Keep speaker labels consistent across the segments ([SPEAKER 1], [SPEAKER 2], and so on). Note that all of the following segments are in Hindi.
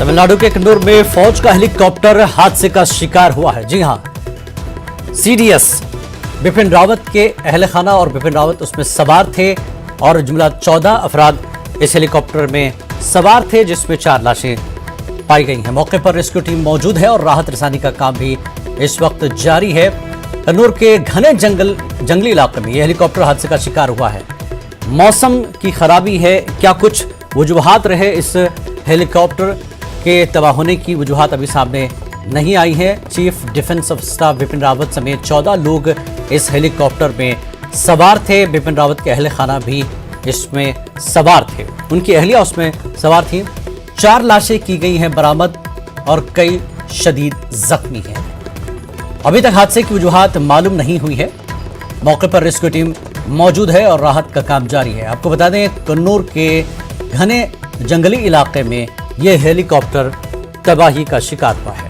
[SPEAKER 1] तमिलनाडु के कन्नूर में फौज का हेलीकॉप्टर हादसे का शिकार हुआ है। जी हां, सीडीएस बिपिन रावत के अहले खाना और बिपिन रावत उसमें सवार थे और जुमला 14 अफराद इस हेलीकॉप्टर में सवार थे, जिसमें 4 लाशें पाई गई हैं। मौके पर रेस्क्यू टीम मौजूद है और राहत रसानी का काम भी इस वक्त जारी है। कन्नूर के घने जंगली इलाके में यह हेलीकॉप्टर हादसे का शिकार हुआ है। मौसम की खराबी है, क्या कुछ वजूहात रहे इस हेलीकॉप्टर के तबाह होने की वजूहात अभी सामने नहीं आई है। Chief defence of staff Bipin Rawat समेत 14 लोग इस हेलीकॉप्टर में सवार थे। बिपिन रावत के अहले खाना भी इसमें सवार थे, उनकी अहलिया उसमें सवार थी। 4 लाशें की गई हैं बरामद और कई शदीद जख्मी हैं। अभी तक हादसे की वजूहात मालूम नहीं हुई है। मौके पर रेस्क्यू टीम मौजूद है और राहत का काम जारी है। आपको बता दें, कन्नूर के घने जंगली इलाके में यह हेलीकॉप्टर तबाही का शिकार हुआ है।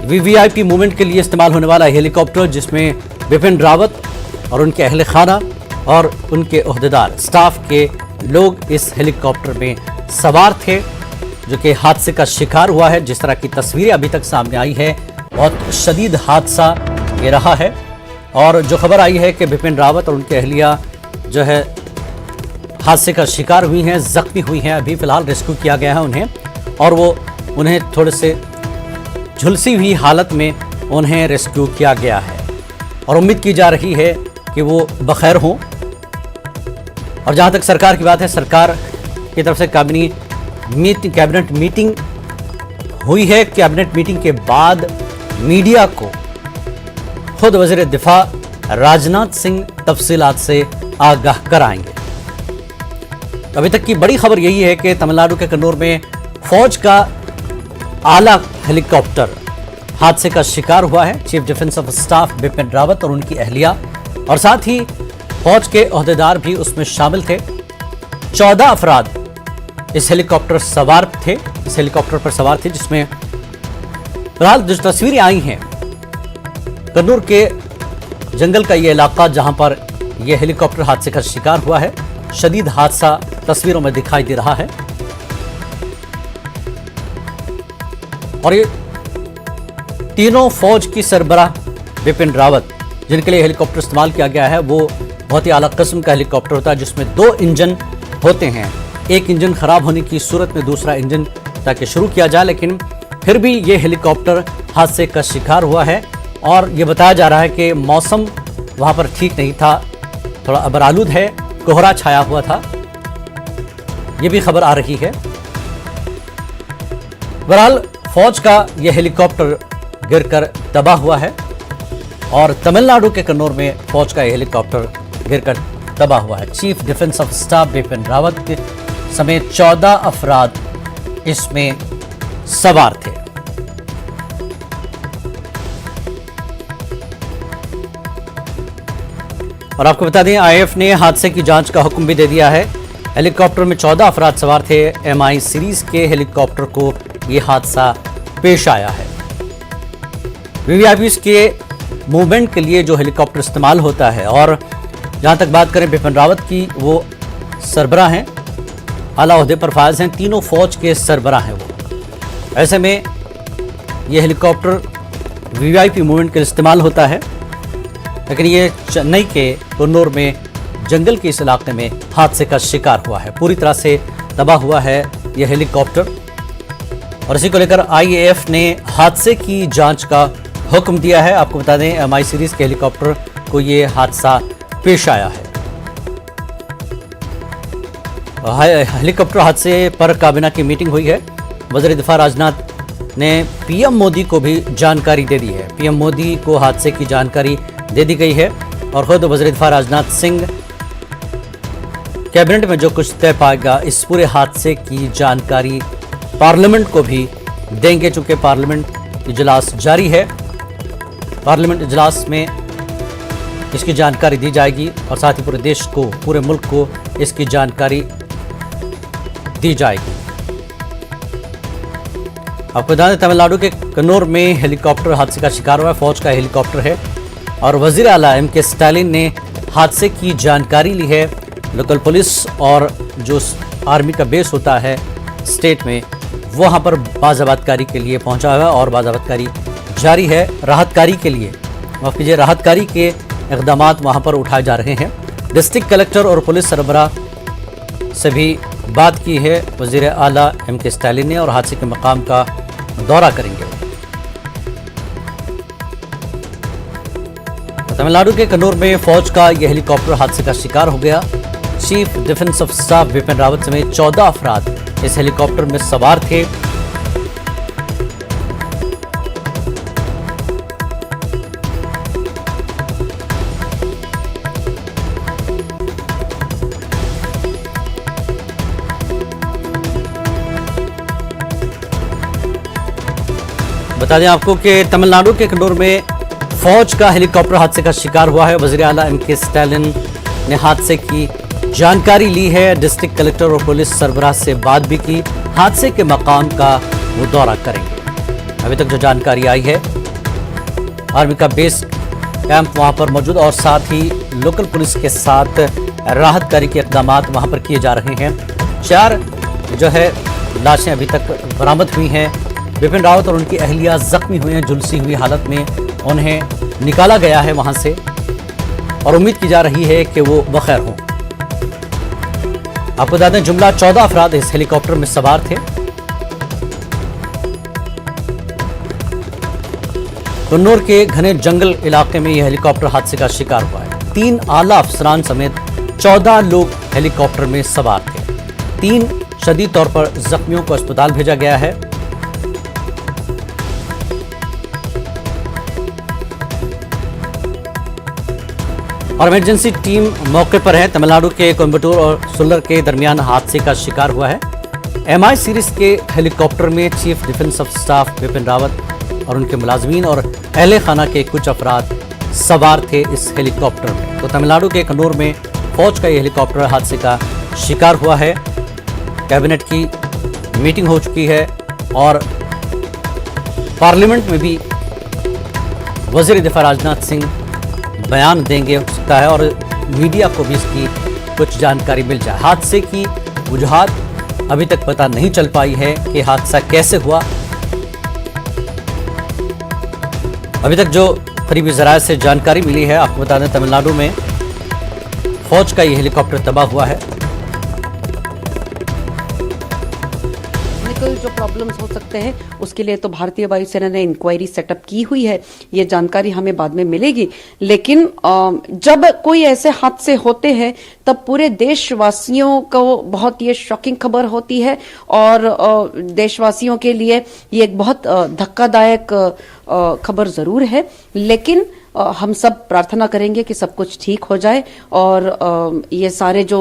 [SPEAKER 1] वीवीआईपी मूवमेंट के लिए इस्तेमाल होने वाला हेलीकॉप्टर, जिसमें बिपिन रावत और उनके अहले खाना और उनके ओहदेदार स्टाफ के लोग इस हेलीकॉप्टर में सवार थे, जो कि हादसे का शिकार हुआ है। जिस तरह की तस्वीरें अभी तक सामने आई है, बहुत शदीद हादसा ये रहा है। और जो खबर आई है कि बिपिन रावत और उनके अहलिया जो है हादसे का शिकार हुई हैं, जख्मी हुई हैं। अभी फिलहाल रेस्क्यू किया गया है उन्हें, और उन्हें थोड़े से झुलसी हुई हालत में उन्हें रेस्क्यू किया गया है और उम्मीद की जा रही है कि वो बखैर हों। और जहां तक सरकार की बात है, सरकार की तरफ से कैबिनेट मीटिंग हुई है। कैबिनेट मीटिंग के बाद मीडिया को खुद वजीर दिफा राजनाथ सिंह तफसीलात से आगाह कराएंगे। अभी तक की बड़ी खबर यही है कि तमिलनाडु के कन्नूर में फौज का आला हेलीकॉप्टर हादसे का शिकार हुआ है। Chief defence of staff Bipin Rawat और उनकी अहलिया और साथ ही फौज के ओहदेदार भी उसमें शामिल थे। 14 अफराद इस हेलीकॉप्टर पर सवार थे, जिसमें फिलहाल जो तस्वीरें आई हैं, कन्नूर के जंगल का यह इलाका जहां पर यह हेलीकॉप्टर हादसे का शिकार हुआ है, शदीद हादसा तस्वीरों में दिखाई दे रहा है। और ये तीनों फौज की सरबराह बिपिन रावत, जिनके लिए हेलीकॉप्टर इस्तेमाल किया गया है, वो बहुत ही आला किस्म का हेलीकॉप्टर होता है, जिसमें 2 इंजन होते हैं। एक इंजन खराब होने की सूरत में दूसरा इंजन ताकि शुरू किया जाए, लेकिन फिर भी ये हेलीकॉप्टर हादसे का शिकार हुआ है। और ये बताया जा रहा है कि मौसम वहां पर ठीक नहीं था, थोड़ा अबरालूद है, कोहरा छाया हुआ था, ये भी खबर आ रही है। बहरहाल फौज का यह हेलीकॉप्टर गिरकर तबाह हुआ है और तमिलनाडु के कन्नूर में फौज का यह हेलीकॉप्टर गिरकर तबाह हुआ है। Chief defence of staff Bipin Rawat समेत 14 अफराद इसमें सवार थे। और आपको बता दें, आईएएफ ने हादसे की जांच का हुक्म भी दे दिया है। हेलीकॉप्टर में 14 अफराद सवार थे। एमआई सीरीज के हेलीकॉप्टर को यह हादसा पेश आया है। वीवीआईपी के मूवमेंट के लिए जो हेलीकॉप्टर इस्तेमाल होता है, और जहां तक बात करें बिपिन रावत की, वो सरबराह हैं, आला ओहदे पर फायज हैं, तीनों फौज के सरबराह हैं वो। ऐसे में यह हेलीकॉप्टर वीवीआईपी मूवमेंट के लिए इस्तेमाल होता है, लेकिन ये चेन्नई के कन्नूर में जंगल के इस इलाके में हादसे का शिकार हुआ है। पूरी तरह से तबाह हुआ है यह हेलीकॉप्टर, और इसी को लेकर आईएएफ ने हादसे की जांच का हुक्म दिया है। आपको बता दें, एमआई सीरीज के हेलीकॉप्टर को ये हादसा पेश आया है। हेलीकॉप्टर हादसे पर काबीना की मीटिंग हुई है। वज़ीर दिफा राजनाथ ने पीएम मोदी को भी जानकारी दे दी है। पीएम मोदी को हादसे की जानकारी दे दी गई है और खुद वज़ीर दिफा राजनाथ सिंह कैबिनेट में जो कुछ तय पाएगा, इस पूरे हादसे की जानकारी पार्लियामेंट को भी देंगे। चूंकि पार्लियामेंट इजलास जारी है, पार्लियामेंट इजलास में इसकी जानकारी दी जाएगी और साथ ही पूरे देश को, पूरे मुल्क को इसकी जानकारी दी जाएगी। आपको बता दें, तमिलनाडु के कन्नूर में हेलीकॉप्टर हादसे का शिकार हुआ है। फौज का हेलीकॉप्टर है और वजीर आला एम.के. स्टालिन ने हादसे की जानकारी ली है। लोकल पुलिस और जो आर्मी का बेस होता है स्टेट में, वहां पर बाज़ाबतकारी के लिए पहुंचा हुआ है और बाज़ाबतकारी जारी है। राहतकारी के लिए, माफ कीजिए, राहतकारी के इक़दामात वहां पर उठाए जा रहे हैं। डिस्ट्रिक्ट कलेक्टर और पुलिस सरबराह से भी बात की है वज़ीर आला M.K. स्टालिन ने और हादसे के मकाम का दौरा करेंगे। तमिलनाडु के कन्नौर में फौज का यह हेलीकॉप्टर हादसे का शिकार हो गया। Chief defence of staff Bipin Rawat समेत 14 अफराद इस हेलीकॉप्टर में सवार थे। बता दें आपको कि तमिलनाडु के कन्नौर में फौज का हेलीकॉप्टर हादसे का शिकार हुआ है। वज़ीर आला M.K. स्टालिन ने हादसे की जानकारी ली है। डिस्ट्रिक्ट कलेक्टर और पुलिस सरबराह से बात भी की। हादसे के मकाम का वो दौरा करेंगे। अभी तक जो जानकारी आई है, आर्मी का बेस कैंप वहां पर मौजूद और साथ ही लोकल पुलिस के साथ राहतकारी के इक़दामात वहां पर किए जा रहे हैं। 4 जो है लाशें अभी तक बरामद हुई हैं। बिपिन रावत और उनकी अहलिया जख्मी हुए हैं। झुलसी हुई हालत में उन्हें निकाला गया है वहां से और उम्मीद की जा रही है कि वो बखैर हों। आपको बता दें, जुमला 14 अफराद इस हेलीकॉप्टर में सवार थे। कन्नौर के घने जंगल इलाके में यह हेलीकॉप्टर हादसे का शिकार हुआ है। 3 आला अफसरान समेत 14 लोग हेलीकॉप्टर में सवार थे। 3 शदीद तौर पर जख्मियों को अस्पताल भेजा गया है। और इमरजेंसी टीम मौके पर है। तमिलनाडु के कोयम्बटूर और सुल्लर के दरमियान हादसे का शिकार हुआ है। MI सीरीज के हेलीकॉप्टर में chief defence of staff Bipin Rawat और उनके मुलाजमीन और अहले खाना के कुछ अफराद सवार थे इस हेलीकॉप्टर में। तो तमिलनाडु के कन्नौर में फौज का यह हेलीकॉप्टर हादसे का शिकार हुआ है। कैबिनेट की मीटिंग हो चुकी है और पार्लियामेंट में भी वजीर दिफा राजनाथ सिंह बयान देंगे हो सकता है और मीडिया को भी इसकी कुछ जानकारी मिल जाए। हादसे की वजूहात अभी तक पता नहीं चल पाई है कि हादसा कैसे हुआ। अभी तक जो करीबी ज़राए से जानकारी मिली है, आपको बता दें तमिलनाडु में फौज का यह हेलीकॉप्टर तबाह हुआ है।
[SPEAKER 2] जो प्रॉब्लम्स हो सकते हैं उसके लिए तो भारतीय वायुसेना ने इंक्वायरी सेटअप की हुई है। ये जानकारी हमें बाद में मिलेगी। लेकिन जब कोई ऐसे हादसे होते हैं तब पूरे देशवासियों को बहुत ये शॉकिंग खबर होती है और देशवासियों के लिए ये एक बहुत धक्कादायक खबर जरूर है। लेकिन हम सब प्रार्थना करेंगे कि सब कुछ ठीक हो जाए और ये सारे जो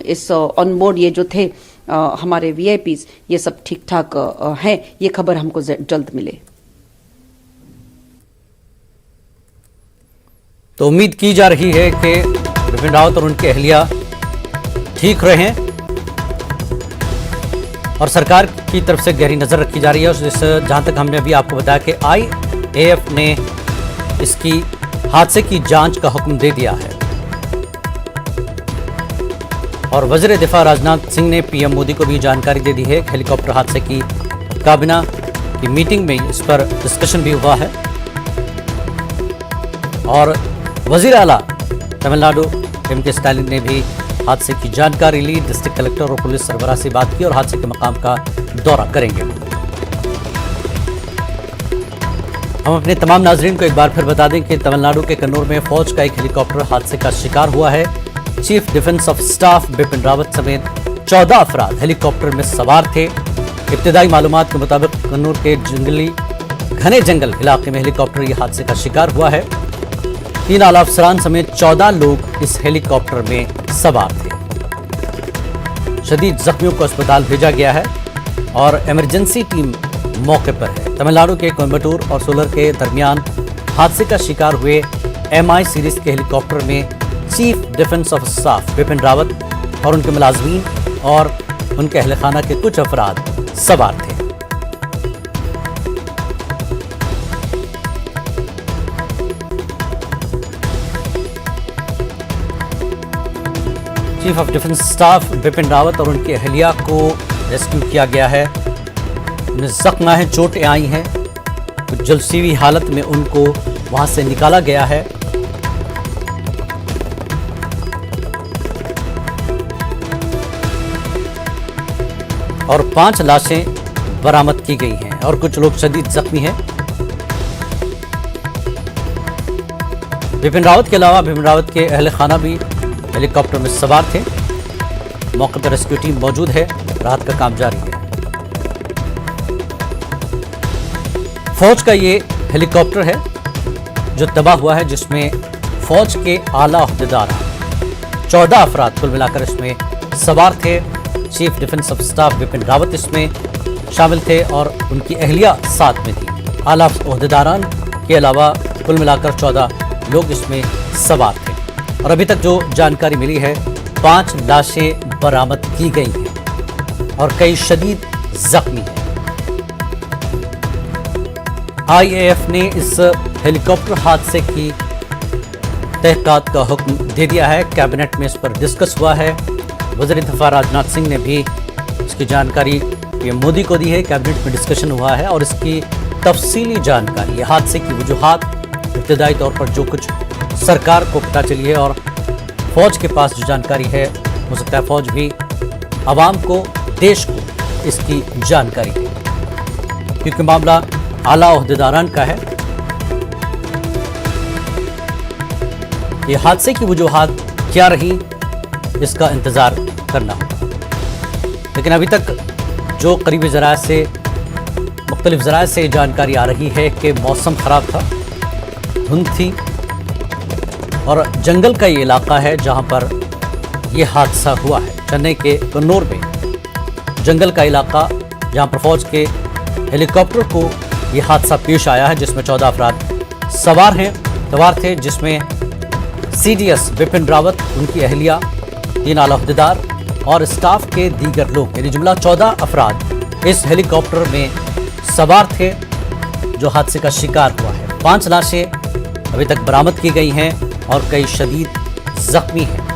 [SPEAKER 2] इस ऑन बोर्ड ये जो थे हमारे VIPs, ये सब ठीक ठाक हैं। ये खबर हमको जल्द मिले।
[SPEAKER 1] तो उम्मीद की जा रही है कि बिपिन रावत और उनके अहलिया ठीक रहें और सरकार की तरफ से गहरी नजर रखी जा रही है। जहां तक हमने अभी आपको बताया कि IAF ने इसकी हादसे की जांच का हुक्म दे दिया है और वज़ीर दिफा राजनाथ सिंह ने PM मोदी को भी जानकारी दे दी है। हेलीकॉप्टर हादसे की काबीना की मीटिंग में इस पर डिस्कशन भी हुआ है और वज़ीर आला तमिलनाडु M.K. स्टालिन ने भी हादसे की जानकारी ली। डिस्ट्रिक्ट कलेक्टर और पुलिस सरबराह से बात की और हादसे के मकाम का दौरा करेंगे। हम अपने तमाम नाजरीन को एक बार फिर बता दें कि तमिलनाडु के कन्नौर में फौज का एक हेलीकॉप्टर हादसे का शिकार हुआ है। Chief defence of staff Bipin Rawat समेत 14 अफराद हेलीकॉप्टर में सवार थे। इब्तिदाई मालूमात के मुताबिक कन्नौर के घने जंगल इलाके में हेलीकॉप्टर ये हादसे का शिकार हुआ है। 3 आला अफसरान समेत 14 लोग इस हेलीकॉप्टर में सवार थे। शदीद जख्मियों को अस्पताल भेजा गया है और इमरजेंसी टीम मौके पर है। तमिलनाडु के कोयम्बटूर और सोलर के दरमियान हादसे का शिकार हुए MI सीरीज के हेलीकॉप्टर में chief defence of staff Bipin Rawat और उनके मुलाजमीन और उनके अहले खाना के कुछ अफराद सवार थे। Chief of defence staff Bipin Rawat और उनकी अहलिया को रेस्क्यू किया गया है। उन्हें जख्म आए हैं, चोटें आई हैं, तो झुलसी हुई हालत में उनको वहां से निकाला गया है। और 5 लाशें बरामद की गई हैं और कुछ लोग शदीद जख्मी हैं। बिपिन रावत के अलावा बिपिन रावत के अहले खाना भी हेलीकॉप्टर में सवार थे। मौके पर रेस्क्यू टीम मौजूद है, राहत का काम जारी है। फौज का ये हेलीकॉप्टर है जो तबाह हुआ है, जिसमें फौज के आला ओहदेदार 14 अफराद कुल मिलाकर इसमें सवार थे। Chief defence of staff Bipin Rawat इसमें शामिल थे और उनकी अहलिया साथ में थी। आला ओहदेदारान के अलावा कुल मिलाकर 14 लोग इसमें सवार थे। और अभी तक जो जानकारी मिली है, 5 लाशें बरामद की गई हैं और कई शदीद जख्मी हैं। आईएएफ ने इस हेलीकॉप्टर हादसे की तहकीकात का हुक्म दे दिया है। कैबिनेट में इस पर डिस्कस हुआ है। वज़ीर दिफा राजनाथ सिंह ने भी इसकी जानकारी पीएम मोदी को दी है। कैबिनेट में डिस्कशन हुआ है और इसकी तफसीली जानकारी, हादसे की वजूहात, इब्तदाई तौर पर जो कुछ सरकार को पता चली है और फौज के पास जो जानकारी है, हो सकता है फौज भी आवाम को, देश को इसकी जानकारी दे, क्योंकि मामला आला ओहदेदारान का है। ये हादसे की वजूहात क्या रही, इसका इंतजार करना होगा। लेकिन अभी तक जो करीबी ज़राए से, मुख्तलिफ ज़राए से जानकारी आ रही है कि मौसम ख़राब था, धुंध थी और जंगल का ये इलाका है जहां पर यह हादसा हुआ है। चेन्नई के कन्नौर में जंगल का इलाका, जहां पर फौज के हेलीकॉप्टर को यह हादसा पेश आया है, जिसमें 14 अफराद सवार थे, जिसमें सीडीएस बिपिन रावत, उनकी अहलिया, 3 आला ओहदेदार और स्टाफ के दीगर लोग, यानी जुमला 14 अफराद इस हेलीकॉप्टर में सवार थे जो हादसे का शिकार हुआ है। 5 लाशें अभी तक बरामद की गई हैं और कई शदीद जख्मी हैं।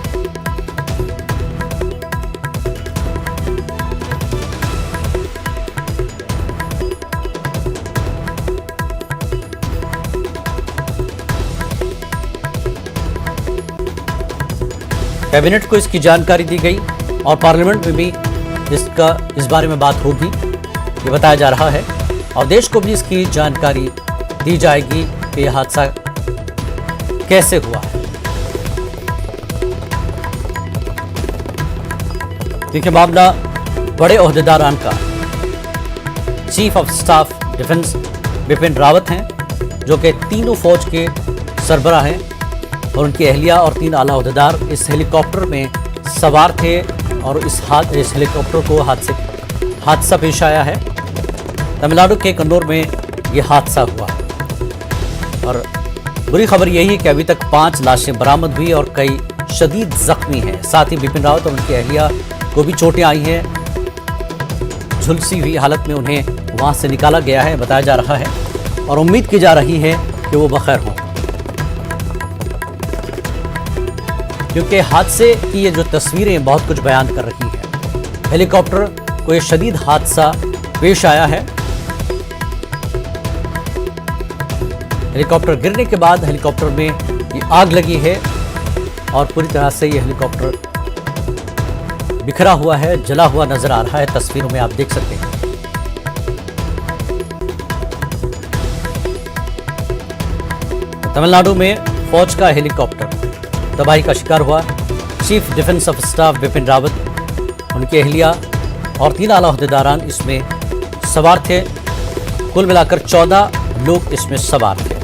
[SPEAKER 1] कैबिनेट को इसकी जानकारी दी गई और पार्लियामेंट में भी इस बारे में बात होगी, ये बताया जा रहा है। और देश को भी इसकी जानकारी दी जाएगी कि यह हादसा कैसे हुआ है, क्योंकि मामला बड़े ओहदेदारान का। Chief of staff defence Bipin Rawat हैं, जो कि तीनों फौज के सरबराह हैं, और उनकी अहलिया और 3 आला ओहदेदार इस हेलीकॉप्टर में सवार थे और इस हेलीकॉप्टर को हादसा पेश आया है। तमिलनाडु के कन्नौर में यह हादसा हुआ और बुरी खबर यही है कि अभी तक 5 लाशें बरामद हुई और कई शदीद जख्मी हैं। साथ ही बिपिन रावत और उनकी अहलिया को भी चोटें आई हैं। झुलसी हुई हालत में उन्हें वहां से निकाला गया है, बताया जा रहा है, और उम्मीद की जा रही है कि वो बखैर हों, क्योंकि हादसे की ये जो तस्वीरें बहुत कुछ बयान कर रही हैं। हेलीकॉप्टर को ये शदीद हादसा पेश आया है। हेलीकॉप्टर गिरने के बाद हेलीकॉप्टर में ये आग लगी है और पूरी तरह से ये हेलीकॉप्टर बिखरा हुआ है, जला हुआ नजर आ रहा है। तस्वीरों में आप देख सकते हैं। तमिलनाडु में फौज का हेलीकॉप्टर तबाही का शिकार हुआ। Chief defence of staff Bipin Rawat, उनकी अहलिया और 3 आला ओहदेदारान इसमें सवार थे। कुल मिलाकर 14 लोग इसमें सवार थे।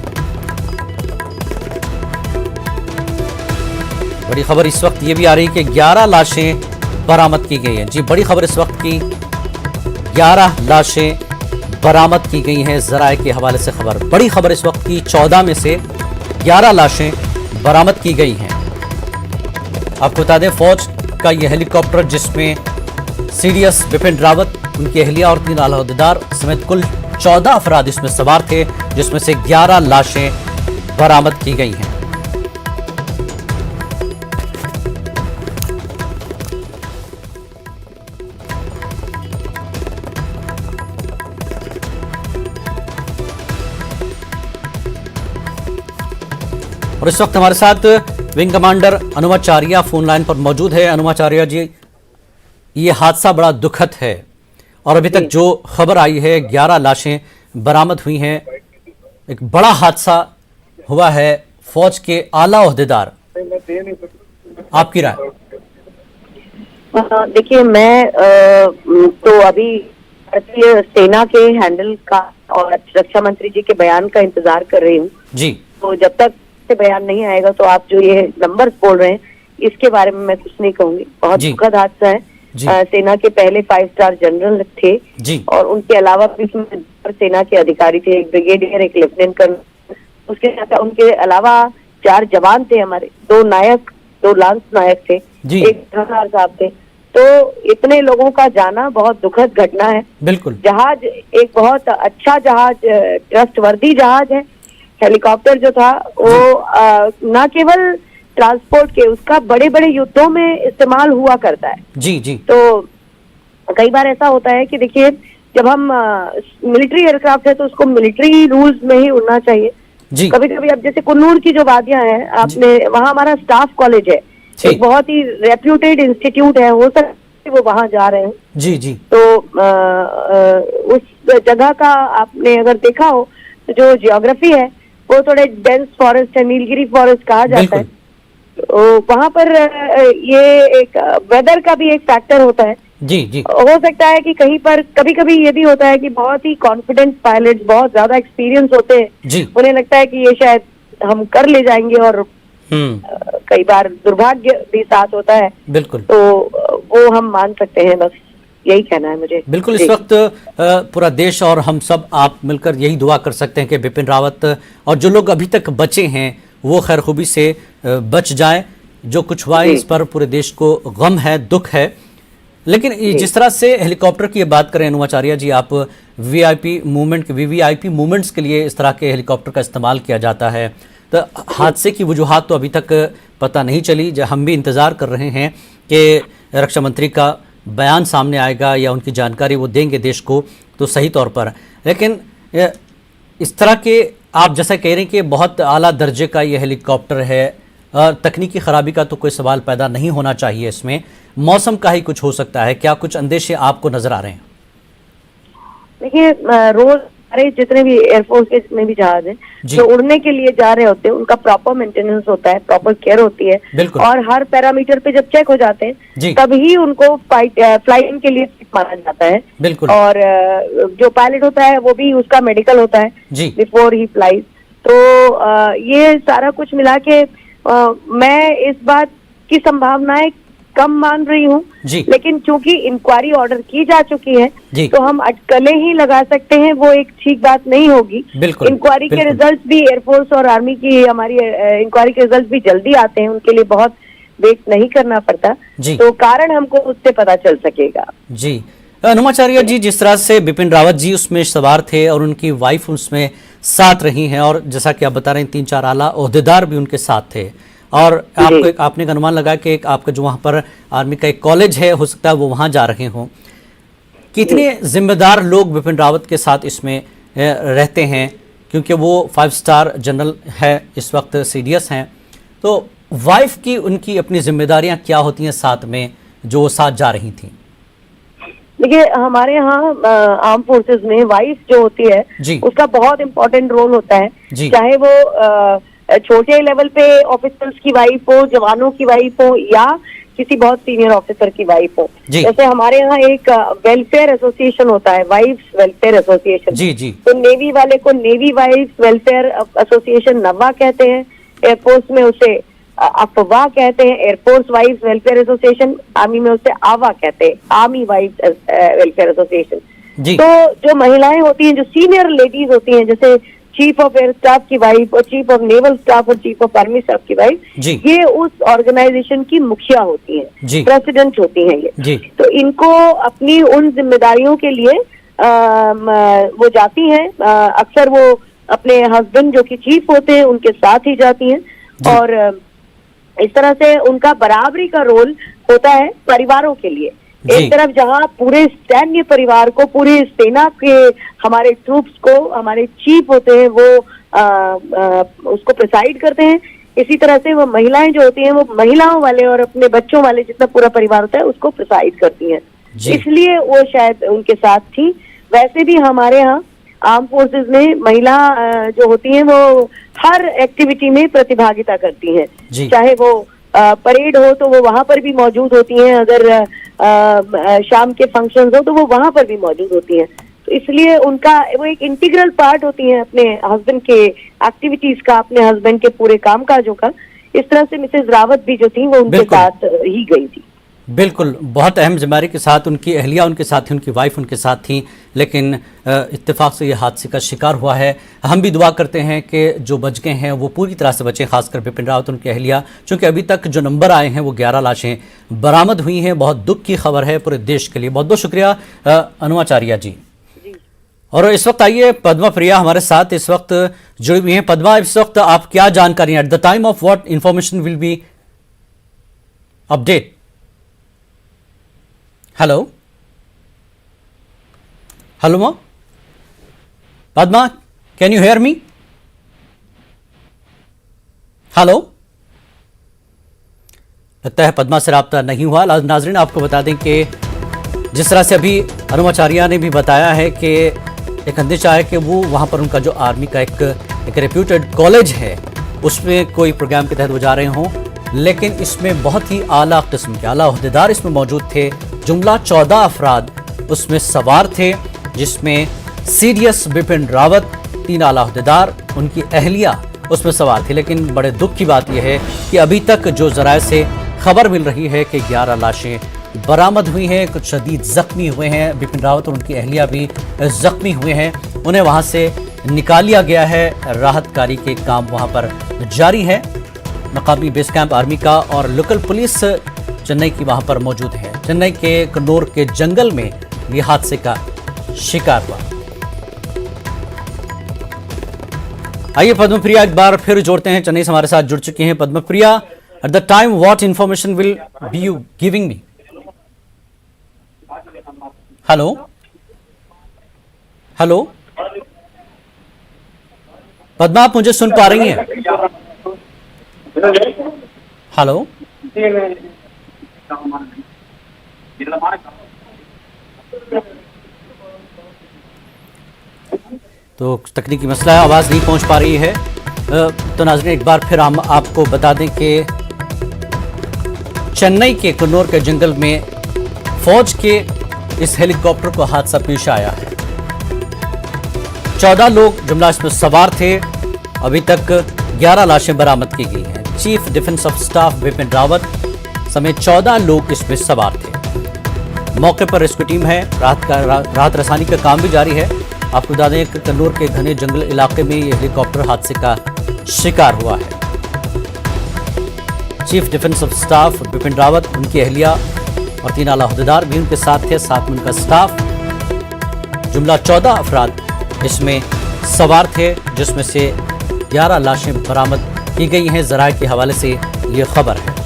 [SPEAKER 1] बड़ी खबर इस वक्त ये भी आ रही है कि 11 लाशें बरामद की गई हैं। जी, बड़ी खबर इस वक्त की, 11 लाशें बरामद की गई हैं। ज़राए के हवाले से खबर, बड़ी खबर इस वक्त की, 14 में से 11 लाशें बरामद की गई हैं। आपको बता दें, फौज का यह हेलीकॉप्टर, जिसमें सीडीएस बिपिन रावत, उनकी अहलिया और 3 आला ओहदेदार समेत कुल 14 अफराद इसमें सवार थे, जिसमें से 11 लाशें बरामद की गई हैं। और इस वक्त हमारे साथ विंग कमांडर अनुमाचार्य फोन लाइन पर मौजूद है। अनुमाचार्य जी, ये हादसा बड़ा दुखद है और अभी तक जो खबर आई है 11 लाशें बरामद हुई हैं। एक बड़ा हादसा हुआ है, फौज के आला ओहदेदार, आपकी राय?
[SPEAKER 3] देखिए, मैं तो अभी भारतीय सेना के हैंडल का और रक्षा मंत्री जी के बयान का इंतजार कर रही हूँ
[SPEAKER 1] जी।
[SPEAKER 3] तो जब तक से बयान नहीं आएगा तो आप जो ये नंबर्स बोल रहे हैं इसके बारे में मैं कुछ नहीं कहूंगी। बहुत दुखद हादसा है। सेना के पहले 5 स्टार जनरल थे
[SPEAKER 1] जी।
[SPEAKER 3] और उनके अलावा भी सेना के अधिकारी थे, एक ब्रिगेडियर, एक लेफ्टिनेंट कर्नल, उसके साथ उनके अलावा 4 जवान थे हमारे, 2 नायक, 2 लांस नायक थे, एक थानेदार साहब थे। तो इतने लोगों का जाना बहुत दुखद घटना है।
[SPEAKER 1] बिल्कुल।
[SPEAKER 3] जहाज एक बहुत अच्छा जहाज, ट्रस्टवर्दी जहाज है। हेलीकॉप्टर जो था वो न केवल ट्रांसपोर्ट के, उसका बड़े बड़े युद्धों में इस्तेमाल हुआ करता है।
[SPEAKER 1] जी जी।
[SPEAKER 3] तो कई बार ऐसा होता है कि देखिए, जब हम मिलिट्री एयरक्राफ्ट है तो उसको मिलिट्री रूल्स में ही उड़ना चाहिए। जी। कभी कभी अब जैसे कुन्नूर की जो वादियां हैं, आपने वहाँ हमारा स्टाफ कॉलेज है, एक बहुत ही रेप्यूटेड इंस्टीट्यूट है, हो सकता है वो वहाँ जा रहे हैं। जी जी। तो उस जगह का आपने अगर देखा हो तो जो जियोग्राफी है वो थोड़े डेंस फॉरेस्ट है, नीलगिरी फॉरेस्ट कहा जाता है। तो वहाँ पर ये एक वेदर का भी एक फैक्टर होता है। जी जी। हो सकता है कि कहीं पर कभी कभी ये भी होता है कि बहुत ही कॉन्फिडेंट पायलट, बहुत ज्यादा एक्सपीरियंस होते हैं, उन्हें लगता है कि ये शायद हम कर ले जाएंगे और कई बार दुर्भाग्य भी साथ होता है। बिल्कुल। तो वो हम मान सकते हैं, बस यही कहना है मुझे।
[SPEAKER 1] बिल्कुल। इस वक्त पूरा देश और हम सब आप मिलकर यही दुआ कर सकते हैं कि बिपिन रावत और जो लोग अभी तक बचे हैं वो खैर खूबी से बच जाएं। जो कुछ हुआ है इस पर पूरे देश को गम है, दुख है। लेकिन जिस तरह से हेलीकॉप्टर की बात करें अनुमाचार्य जी, आप वीआईपी मूवमेंट, वीवीआईपी मूवमेंट्स के लिए इस तरह के हेलीकॉप्टर का इस्तेमाल किया जाता है, तो हादसे की वजूहात तो अभी तक पता नहीं चली। हम भी इंतज़ार कर रहे हैं कि रक्षा मंत्री का बयान सामने आएगा या उनकी जानकारी वो देंगे देश को तो सही तौर पर। लेकिन इस तरह के आप जैसा कह रहे हैं कि बहुत आला दर्जे का ये हेलीकॉप्टर है, तकनीकी खराबी का तो कोई सवाल पैदा नहीं होना चाहिए इसमें, मौसम का ही कुछ हो सकता है। क्या कुछ अंदेशे आपको नजर आ रहे हैं?
[SPEAKER 3] देखिए, रोज हमारे जितने भी एयरफोर्स के जितने भी जहाज हैं जो उड़ने के लिए जा रहे होते हैं, उनका प्रॉपर मेंटेनेंस होता है, प्रॉपर केयर होती है और हर पैरामीटर पे जब चेक हो जाते हैं तभी उनको फ्लाइंग के लिए माना जाता है। बिल्कुल। और जो पायलट होता है वो भी उसका मेडिकल होता है बिफोर ही फ्लाइज। तो ये सारा कुछ मिला के मैं इस बात की संभावनाएं कम मान रही हूँ, लेकिन चूंकि इंक्वायरी ऑर्डर की जा चुकी है तो हम अटकलें ही लगा सकते हैं, वो एक ठीक बात नहीं होगी। इंक्वायरी के रिजल्ट भी एयरफोर्स और आर्मी की, हमारी इंक्वायरी के रिजल्ट भी जल्दी आते हैं, उनके लिए बहुत वेट नहीं करना पड़ता, तो कारण हमको उससे पता चल सकेगा।
[SPEAKER 1] जी। अनुमाचार्य जी, जिस तरह से बिपिन रावत जी उसमें सवार थे और उनकी वाइफ उसमें साथ रही हैं और जैसा कि आप बता रहे हैं 3-4 आला ओहदेदार भी उनके साथ थे, और आपने एक अनुमान लगाया कि एक आपका जो वहाँ पर आर्मी का एक कॉलेज है, हो सकता है वो वहाँ जा रहे हों। कितने जिम्मेदार लोग बिपिन रावत के साथ इसमें रहते हैं, क्योंकि वो 5 स्टार जनरल है, इस वक्त सीडीएस हैं, तो वाइफ की उनकी अपनी जिम्मेदारियां क्या होती हैं साथ में जो साथ जा रही थी?
[SPEAKER 3] देखिए, हमारे यहाँ आर्म फोर्सेस में वाइफ जो होती है उसका बहुत इम्पोर्टेंट रोल होता है, चाहे वो छोटे लेवल पे ऑफिसर्स की वाइफ हो, जवानों की वाइफ हो या किसी बहुत सीनियर ऑफिसर की वाइफ हो। जैसे हमारे यहाँ एक वेलफेयर एसोसिएशन होता है, वाइफ्स वेलफेयर एसोसिएशन। जी जी। तो नेवी वाले को नेवी वाइफ्स वेलफेयर एसोसिएशन नवा कहते हैं, एयरफोर्स में उसे अफवाह कहते हैं, air force wives welfare association, army में उसे आवा कहते हैं, आर्मी वाइफ्स वेलफेयर एसोसिएशन। तो जो महिलाएं होती हैं, जो सीनियर लेडीज होती हैं, जैसे चीफ ऑफ एयर स्टाफ की वाइफ और चीफ ऑफ नेवल स्टाफ और चीफ ऑफ आर्मी स्टाफ की वाइफ, ये उस ऑर्गेनाइजेशन की मुखिया होती हैं, प्रेसिडेंट होती हैं ये। तो इनको अपनी उन जिम्मेदारियों के लिए वो जाती हैं, अक्सर वो अपने हस्बैंड जो कि चीफ होते हैं उनके साथ ही जाती हैं, और इस तरह से उनका बराबरी का रोल होता है परिवारों के लिए। एक तरफ जहां पूरे सैन्य परिवार को, पूरी सेना के हमारे ट्रूप्स को हमारे चीफ होते हैं वो उसको प्रिसाइड करते हैं, इसी तरह से वो महिलाएं जो होती हैं वो महिलाओं वाले और अपने बच्चों वाले जितना पूरा परिवार होता है उसको प्रोत्साहित करती हैं, इसलिए वो शायद उनके साथ थी। वैसे भी हमारे यहाँ आर्म फोर्सेस में महिला जो होती हैं वो हर एक्टिविटी में प्रतिभागिता करती हैं, चाहे वो परेड हो तो वो वहां पर भी मौजूद होती हैं, अगर शाम के फंक्शंस हो तो वो वहां पर भी मौजूद होती हैं। तो इसलिए उनका वो एक इंटीग्रल पार्ट होती हैं अपने हस्बैंड के एक्टिविटीज का, अपने हस्बैंड के पूरे कामकाजों का। इस तरह से मिसेज रावत भी जो थी वो उनके साथ ही गई थी।
[SPEAKER 1] बिल्कुल, बहुत अहम जिम्मेदारी के साथ उनकी अहलिया उनके साथ थी, उनकी वाइफ उनके साथ थी, लेकिन इत्तेफाक से ये हादसे का शिकार हुआ है। हम भी दुआ करते हैं कि जो बच गए हैं वो पूरी तरह से बचे, खासकर बिपिन रावत उनकी अहलिया, क्योंकि अभी तक जो नंबर आए हैं वो 11 लाशें बरामद हुई हैं। बहुत दुख की खबर है पूरे देश के लिए। बहुत बहुत शुक्रिया अनुमाचार्या जी। और इस वक्त आइए पद्मा प्रिया हमारे साथ इस वक्त जुड़ी हुई हैं। पद्मा, इस वक्त आप क्या जानकारी, at the time of what information will be update? Hello hello मा Padma, can you hear me? Hello, लगता है पद्मा से राब्ता नहीं हुआ। नाजरीन, आपको बता दें कि जिस तरह से अभी अनुमाचार्या ने भी बताया है कि एक अंदेशा है कि वो वहाँ पर उनका जो आर्मी का एक रेप्यूटेड कॉलेज है उसमें कोई प्रोग्राम के तहत वो जा रहे हों, लेकिन इसमें बहुत ही आला किस्म के आला ओहदेदार इसमें मौजूद थे। जुमला 14 अफराद उसमें सवार थे, जिसमें सीडीएस बिपिन रावत, 3 आला ओहदेदार, उनकी अहलिया उसमें सवार थी। लेकिन बड़े दुख की बात यह है कि अभी तक जो जराए से खबर मिल रही है कि 11 लाशें बरामद हुई हैं, कुछ शदीद जख्मी हुए हैं। बिपिन रावत और उनकी अहलिया भी जख्मी हुए हैं, उन्हें वहां से निकाल लिया गया है। राहत कार्य के काम वहां पर जारी है। मकामी बेस कैंप आर्मी का और लोकल पुलिस चेन्नई की वहां पर मौजूद है। चेन्नई के कन्नौर के जंगल में ये हादसे का शिकार हुआ। आइए पद्मप्रिया एक बार फिर जोड़ते हैं, चेन्नई से हमारे साथ जुड़ चुकी हैं Padmapriya. Eight the time what information will B you giving me? Hello hello Padma, आप मुझे सुन पा रही हैं? हेलो, तो तकनीकी मसला है, आवाज नहीं पहुंच पा रही है। तो नाज़रीन, एक बार फिर हम आपको बता दें कि चेन्नई के कन्नौर के जंगल में फौज के इस हेलीकॉप्टर को हादसा पेश आया है। 14 लोग जुमला इसमें सवार थे। अभी तक 11 लाशें बरामद की गई हैं। Chief defence of staff Bipin Rawat समेत 14 लोग इसमें सवार थे। मौके पर रेस्क्यू टीम है, राहत रसानी का काम भी जारी है। आपको बता दें कि कन्नौर के घने जंगल इलाके में ये हेलीकॉप्टर हादसे का शिकार हुआ है। Chief defence of staff Bipin Rawat, उनकी अहलिया और 3 आला ओहदेदार भी उनके साथ थे, साथ में उनका स्टाफ। जुमला 14 अफराद इसमें सवार थे, जिसमें से 11 लाशें बरामद की गई हैं। ज़राए के हवाले से ये खबर है।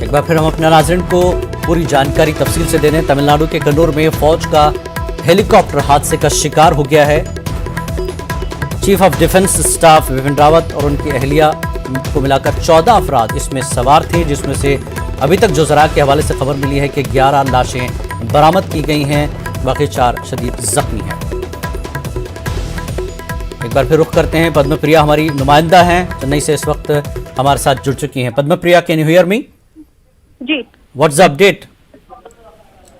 [SPEAKER 1] एक बार फिर हम अपने नाज़रीन को पूरी जानकारी तफसील से दे दें। तमिलनाडु के कन्नौर में फौज का हेलीकॉप्टर हादसे का शिकार हो गया है। Chief of defence staff Bipin Rawat और उनकी अहलिया को मिलाकर 14 अफराद इसमें सवार थे, जिसमें से अभी तक जो ज़रा के हवाले से खबर मिली है कि 11 लाशें बरामद की गई हैं, बाकी 4 शदीद जख्मी हैं। एक बार फिर रुख करते हैं, पद्मप्रिया हमारी नुमाइंदा हैं चेन्नई से, इस वक्त हमारे साथ जुड़ चुकी हैं। Padmapriya, can you hear me?
[SPEAKER 4] जी,
[SPEAKER 1] व्हाट्स द अपडेट?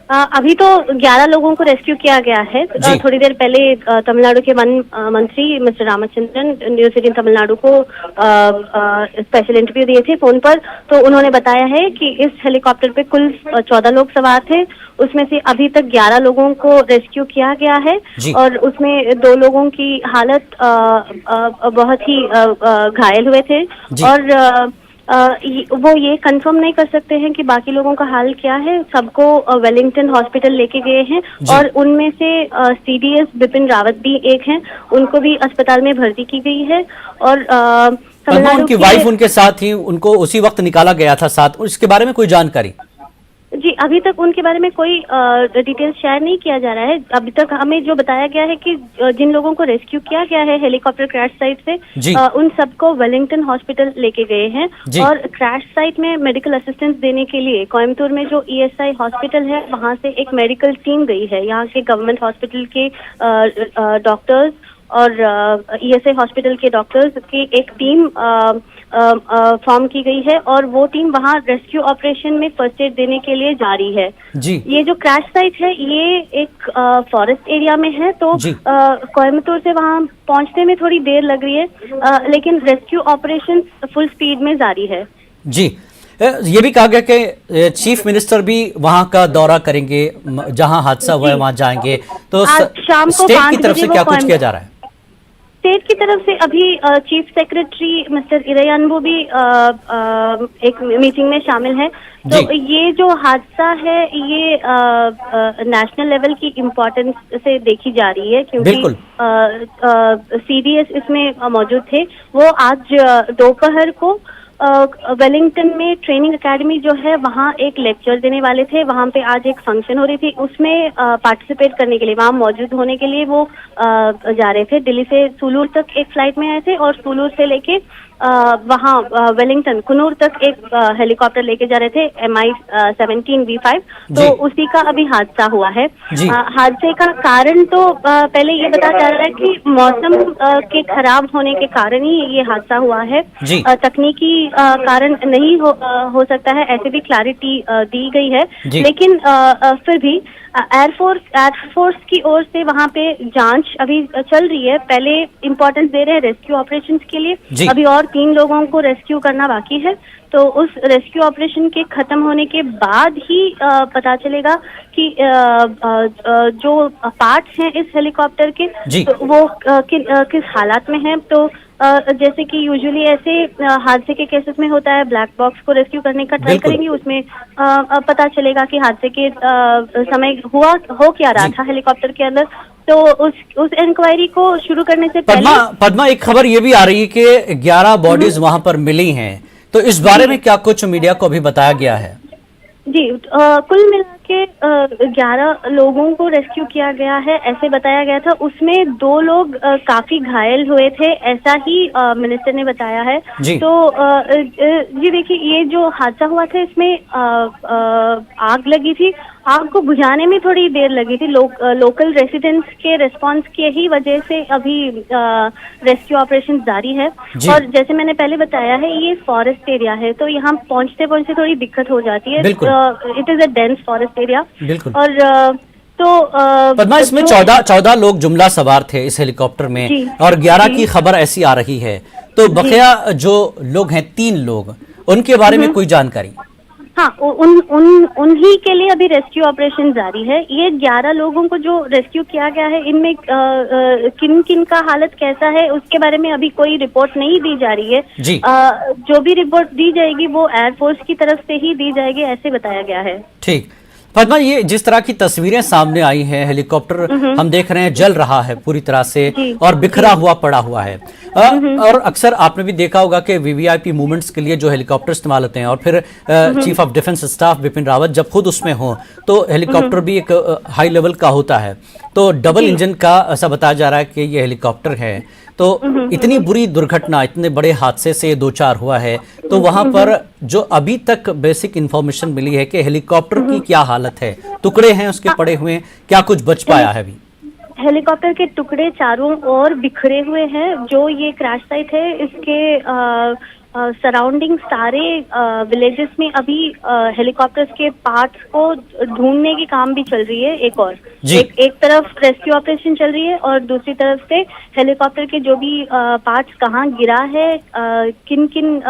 [SPEAKER 4] अभी तो 11 लोगों को रेस्क्यू किया गया है। थोड़ी देर पहले तमिलनाडु के वन मंत्री मिस्टर रामचंद्रन न्यूज 18 तमिलनाडु को स्पेशल इंटरव्यू दिए थे फोन पर। तो उन्होंने बताया है कि इस हेलीकॉप्टर पे कुल 14 लोग सवार थे, उसमें से अभी तक 11 लोगों को रेस्क्यू किया गया है और उसमें 2 लोगों की हालत बहुत ही घायल हुए थे और वो ये कंफर्म नहीं कर सकते हैं कि बाकी लोगों का हाल क्या है। सबको वेलिंगटन हॉस्पिटल लेके गए हैं और उनमें से सीडीएस बिपिन रावत भी एक हैं, उनको भी अस्पताल में भर्ती की गई है। और
[SPEAKER 1] उनकी वाइफ उनके साथ ही, उनको उसी वक्त निकाला गया था साथ, इसके बारे में कोई जानकारी?
[SPEAKER 4] जी, अभी तक उनके बारे में कोई डिटेल्स शेयर नहीं किया जा रहा है। अभी तक हमें जो बताया गया है कि जिन लोगों को रेस्क्यू किया गया है हेलीकॉप्टर क्रैश साइट से, उन सबको वेलिंगटन हॉस्पिटल लेके गए हैं और क्रैश साइट में मेडिकल असिस्टेंस देने के लिए कोयम्बटूर में जो ESI हॉस्पिटल है वहां से एक मेडिकल टीम गई है। यहाँ के गवर्नमेंट हॉस्पिटल के डॉक्टर्स और ESI हॉस्पिटल के डॉक्टर्स की एक टीम फॉर्म की गई है और वो टीम वहाँ रेस्क्यू ऑपरेशन में फर्स्ट एड देने के लिए जा रही है।
[SPEAKER 1] जी।
[SPEAKER 4] ये जो क्रैश साइट है ये एक फॉरेस्ट एरिया में है, तो कोयम्बटूर से वहाँ पहुँचने में थोड़ी देर लग रही है, लेकिन रेस्क्यू ऑपरेशन फुल स्पीड में जारी है।
[SPEAKER 1] जी, ये भी कहा गया कि चीफ मिनिस्टर भी वहां का दौरा करेंगे, जहां हादसा हुआ है वहां जाएंगे, तो
[SPEAKER 4] शाम को
[SPEAKER 1] स्टेट की तरफ से क्या कुछ किया जा रहा है?
[SPEAKER 4] स्टेट की तरफ से अभी चीफ सेक्रेटरी मिस्टर इरयानबो भी एक मीटिंग में शामिल है। तो ये जो हादसा है ये नेशनल लेवल की इम्पोर्टेंस से देखी जा रही है, क्योंकि CDS इसमें मौजूद थे। वो आज दोपहर को वेलिंगटन में ट्रेनिंग एकेडमी जो है वहाँ एक लेक्चर देने वाले थे। वहाँ पे आज एक फंक्शन हो रही थी, उसमें पार्टिसिपेट करने के लिए, वहाँ मौजूद होने के लिए वो जा रहे थे। दिल्ली से सूलूर तक एक फ्लाइट में आए थे और सूलूर से लेके वहाँ वेलिंगटन कुनूर तक एक हेलीकॉप्टर लेके जा रहे थे MI-17 V5। तो उसी का अभी हादसा हुआ है। हादसे का कारण तो पहले ये बताया जा रहा है कि मौसम के खराब होने के कारण ही ये हादसा हुआ है। तकनीकी कारण नहीं हो सकता है, ऐसे भी क्लैरिटी दी गई है। लेकिन फिर भी एयरफोर्स की ओर से वहाँ पे जांच अभी चल रही है। पहले इम्पोर्टेंस दे रहे हैं रेस्क्यू ऑपरेशंस के लिए। अभी और 3 लोगों को रेस्क्यू करना बाकी है, तो उस रेस्क्यू ऑपरेशन के खत्म होने के बाद ही पता चलेगा कि जो पार्ट्स हैं इस हेलीकॉप्टर के तो वो किस हालात में हैं। तो जैसे कि यूजुअली ऐसे हादसे के केसेस में होता है, ब्लैक बॉक्स को रेस्क्यू करने का ट्राई करेंगे, उसमें पता चलेगा कि हादसे के समय हो क्या रहा था हेलीकॉप्टर के अंदर। तो उस इंक्वायरी को शुरू करने से पहले
[SPEAKER 1] पद्मा, एक खबर ये भी आ रही है कि 11 बॉडीज वहां पर मिली हैं, तो इस बारे में क्या कुछ मीडिया को अभी बताया गया है?
[SPEAKER 4] जी, कुल मिला के 11 लोगों को रेस्क्यू किया गया है, ऐसे बताया गया था। उसमें 2 लोग काफी घायल हुए थे, ऐसा ही मिनिस्टर ने बताया है। तो जी देखिए, ये जो हादसा हुआ था इसमें आग लगी थी। आग को बुझाने में थोड़ी देर लगी थी। लोकल रेसिडेंट्स के रिस्पांस की ही वजह से अभी रेस्क्यू ऑपरेशन जारी है। और जैसे मैंने पहले बताया है, ये फॉरेस्ट एरिया है, तो यहाँ पहुँचते पहुँचते थोड़ी दिक्कत हो जाती है। It is a dense forest area. और तो
[SPEAKER 1] पद्मा, इसमें 14 लोग जुमला सवार थे इस हेलीकॉप्टर में और 11 की खबर ऐसी आ रही है। तो बकिया जो लोग हैं 3 लोग, उनके बारे में कोई जानकारी?
[SPEAKER 4] हाँ, उन्हीं के लिए अभी रेस्क्यू ऑपरेशन जारी है। ये 11 लोगों को जो रेस्क्यू किया गया है, इनमें किन किन का हालत कैसा है उसके बारे में अभी कोई रिपोर्ट नहीं दी जा रही है। जो भी रिपोर्ट दी जाएगी वो एयरफोर्स की तरफ से ही दी जाएगी, ऐसे बताया गया है।
[SPEAKER 1] ठीक पद्मा, ये जिस तरह की तस्वीरें सामने आई हैं, हेलीकॉप्टर हम देख रहे हैं जल रहा है पूरी तरह से और बिखरा हुआ पड़ा हुआ है। और अक्सर आपने भी देखा होगा कि VVIP मूवमेंट्स के लिए जो हेलीकॉप्टर इस्तेमाल होते हैं और फिर chief of defence staff Bipin Rawat जब खुद उसमें हो तो हेलीकॉप्टर भी एक हाई लेवल का होता है। तो डबल इंजन का ऐसा बताया जा रहा है कि ये हेलीकॉप्टर है। तो इतनी बुरी दुर्घटना, इतने बड़े हादसे से 2-4 हुआ है, तो वहां पर जो अभी तक बेसिक इंफॉर्मेशन मिली है कि हेलीकॉप्टर की क्या हालत है, टुकड़े हैं उसके पड़े हुए, क्या कुछ बच पाया है अभी?
[SPEAKER 4] हेलीकॉप्टर के टुकड़े चारों ओर बिखरे हुए हैं। जो ये क्रैश साइट है इसके सराउंडिंग सारे विलेजेस में अभी हेलीकॉप्टर्स के पार्ट्स को ढूंढने की काम भी चल रही है। एक तरफ रेस्क्यू ऑपरेशन चल रही है और दूसरी तरफ से हेलीकॉप्टर के जो भी पार्ट्स कहाँ गिरा है, किन किन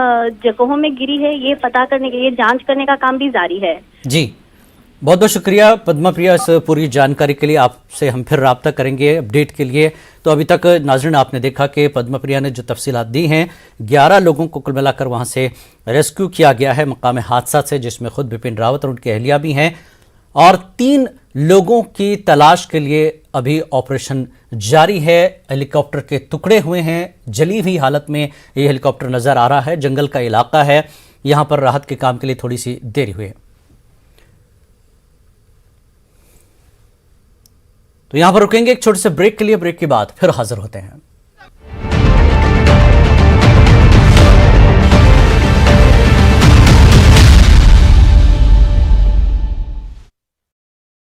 [SPEAKER 4] जगहों में गिरी है, ये पता करने के लिए जांच करने का काम भी जारी है।
[SPEAKER 1] जी, बहुत बहुत शुक्रिया पद्मा प्रिया इस पूरी जानकारी के लिए। आपसे हम फिर राब्ता करेंगे अपडेट के लिए। तो अभी तक नाज़रीन आपने देखा कि पद्मा प्रिया ने जो तफसीलात दी हैं, 11 लोगों को कुल मिलाकर वहां से रेस्क्यू किया गया है मकाम हादसा से, जिसमें खुद बिपिन रावत और उनकी अहलिया भी हैं। और 3 लोगों की तलाश के लिए अभी ऑपरेशन जारी है। हेलीकॉप्टर के टुकड़े हुए हैं, जली हुई हालत में ये हेलीकॉप्टर नज़र आ रहा है। जंगल का इलाका है, यहाँ पर राहत के काम के लिए थोड़ी सी देरी हुई है। तो यहां पर रुकेंगे एक छोटे से ब्रेक के लिए, ब्रेक के बाद फिर हाजिर होते हैं।